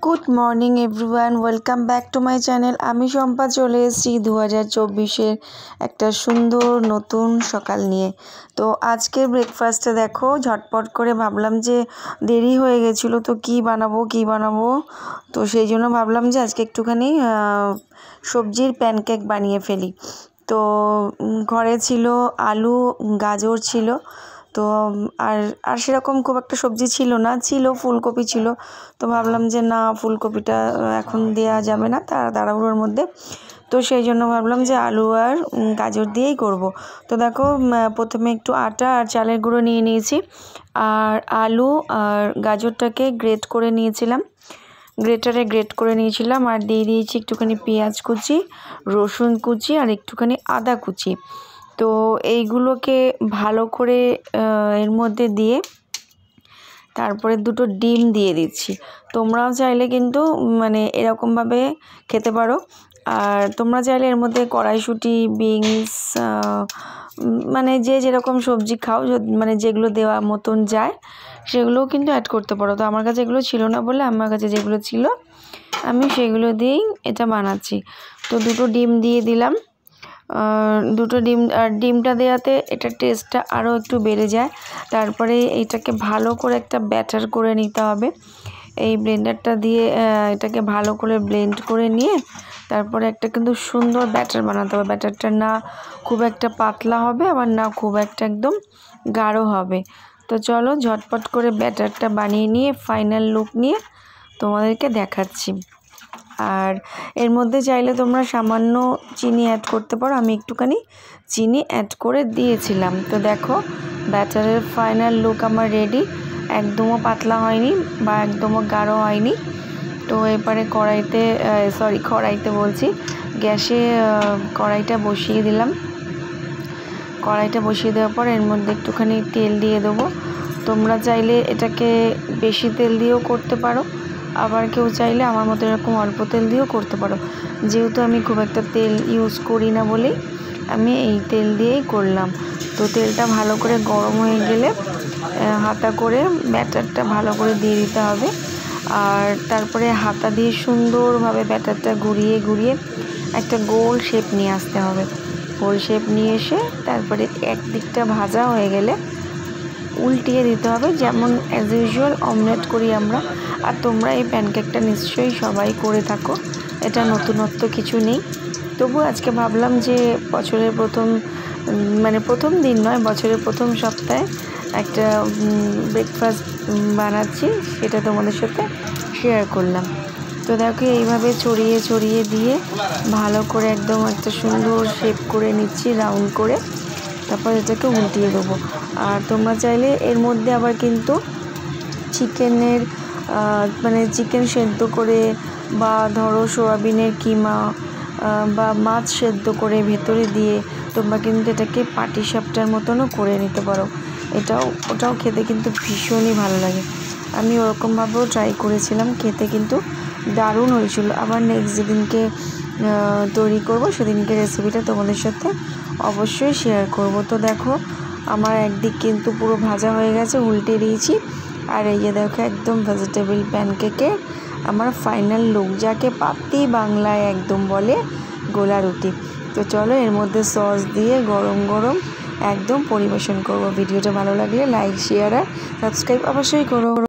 Good morning everyone, welcome back to my channel. আমি শম্পা চলে এসেছি 2024-এর একটা সুন্দর নতুন সকাল নিয়ে। তো আজকের ব্রেকফাস্টে দেখো, ঝটপট করে ভাবলাম যে দেরি হয়ে গেছিলো, তো কি বানাবো। তো সেই জন্য ভাবলাম যে আজকে একটুখানি সবজির প্যানকেক বানিয়ে ফেলি। তো ঘরে ছিল আলু, গাজর ছিল, তো আর সেরকম খুব একটা সবজি ছিল না, ছিল ফুলকপি ছিল। তো ভাবলাম যে না, ফুলকপিটা এখন দেওয়া যাবে না তাড়াহুড়োর মধ্যে। তো সেই জন্য ভাবলাম যে আলু আর গাজর দিয়েই করব। তো দেখো, প্রথমে একটু আটা আর চালের গুঁড়ো নিয়ে নিয়েছি, আর আলু আর গাজরটাকে গ্রেট করে নিয়েছিলাম, গ্রেটারে গ্রেট করে নিয়েছিলাম, আর দিয়ে দিয়েছি একটুখানি পেঁয়াজ কুচি, রসুন কুচি আর একটুখানি আদা কুচি। তো এইগুলোকে ভালো করে এর মধ্যে দিয়ে তারপরে দুটো ডিম দিয়ে দিচ্ছি। তোমরাও চাইলে কিন্তু এরকমভাবে খেতে পারো, আর তোমরা চাইলে এর মধ্যে কড়াইশুঁটি, বিনস, যে যেরকম সবজি খাও, যেগুলো দেওয়া মতন যায় সেগুলোও কিন্তু অ্যাড করতে পারো। তো আমার কাছে এগুলো ছিল না বলে আমার কাছে যেগুলো ছিল আমি সেগুলো দিয়েই এটা বানাচ্ছি। তো দুটো ডিম দিয়ে দিলাম, দুটো ডিম, আর ডিমটা দেওয়াতে এটার টেস্টটা আরও একটু বেড়ে যায়। তারপরে এটাকে ভালো করে একটা ব্যাটার করে নিতে হবে। এই ব্লেন্ডারটা দিয়ে এটাকে ভালো করে ব্লেন্ড করে নিয়ে তারপরে একটা কিন্তু সুন্দর ব্যাটার বানাতে হবে। ব্যাটারটা না খুব একটা পাতলা হবে, আবার না খুব একটা একদম গাঢ় হবে। তো চলো ঝটপট করে ব্যাটারটা বানিয়ে নিয়ে ফাইনাল লুক নিয়ে তোমাদেরকে দেখাচ্ছি। আর এর মধ্যে চাইলে তোমরা সামান্য চিনি অ্যাড করতে পারো, আমি একটুখানি চিনি অ্যাড করে দিয়েছিলাম। তো দেখো, ব্যাটারের ফাইনাল লুক আমার রেডি, একদমও পাতলা হয়নি বা একদমও গাঢ় হয়নি। তো এবারে গ্যাসে কড়াইটা বসিয়ে দিলাম। কড়াইটা বসিয়ে দেওয়ার পর এর মধ্যে একটুখানি তেল দিয়ে দেবো। তোমরা চাইলে এটাকে বেশি তেল দিয়েও করতে পারো, আবার কেউ চাইলে আমার মতো এরকম অল্প তেল দিয়েও করতে পারো। যেহেতু আমি খুব একটা তেল ইউজ করি না বলেই আমি এই তেল দিয়েই করলাম। তো তেলটা ভালো করে গরম হয়ে গেলে হাতা করে ব্যাটারটা ভালো করে দিয়ে দিতে হবে, আর তারপরে হাতা দিয়ে সুন্দরভাবে ব্যাটারটা ঘুরিয়ে একটা গোল শেপ নিয়ে আসতে হবে। গোল শেপ নিয়ে এসে তারপরে একদিকটা ভাজা হয়ে গেলে উল্টিয়ে দিতে হবে, যেমন অ্যাজ ইউজুয়াল অমলেট করি আমরা। আর তোমরা এই প্যানকেকটা নিশ্চয়ই সবাই করে থাকো, এটা নতুনত্ব কিছু নেই। তবু আজকে ভাবলাম যে বছরের প্রথম দিন নয়, বছরের প্রথম সপ্তাহে একটা ব্রেকফাস্ট বানাচ্ছি, সেটা তোমাদের সাথে শেয়ার করলাম। তো দেখো, এইভাবে ছড়িয়ে দিয়ে ভালো করে একদম একটা সুন্দর শেপ করে নিচ্ছি, রাউন্ড করে। তারপর এটাকে উল্টিয়ে দেবো। আর তোমরা চাইলে এর মধ্যে আবার কিন্তু চিকেন সেদ্ধ করে, বা ধরো সোয়াবিনের কিমা বা মাছ সেদ্ধ করে ভেতরে দিয়ে তোমরা কিন্তু এটাকে পাটিসাপটার মতনও করে নিতে পারো। ওটাও খেতে কিন্তু ভীষণই ভালো লাগে। আমি ওরকমভাবেও ট্রাই করেছিলাম, খেতে কিন্তু দারুণ হয়েছিল। আবার নেক্সট যেদিনকে তৈরি করব সেদিনকে রেসিপিটা তোমাদের সাথে অবশ্যই শেয়ার করব। তো দেখো, আমার একদিক কিন্তু পুরো ভাজা হয়ে গেছে, উল্টে দিয়েছি। আর এই যে দেখো, একদম ভেজিটেবল প্যানকেকে আমার ফাইনাল লুক, যাকে পাতি বাংলায় একদম বলে গোলা রুটি। তো চলো, এর মধ্যে সস দিয়ে গরম গরম একদম পরিবেশন করব। ভিডিওটা ভালো লাগলে লাইক, শেয়ার আর সাবস্ক্রাইব অবশ্যই করো।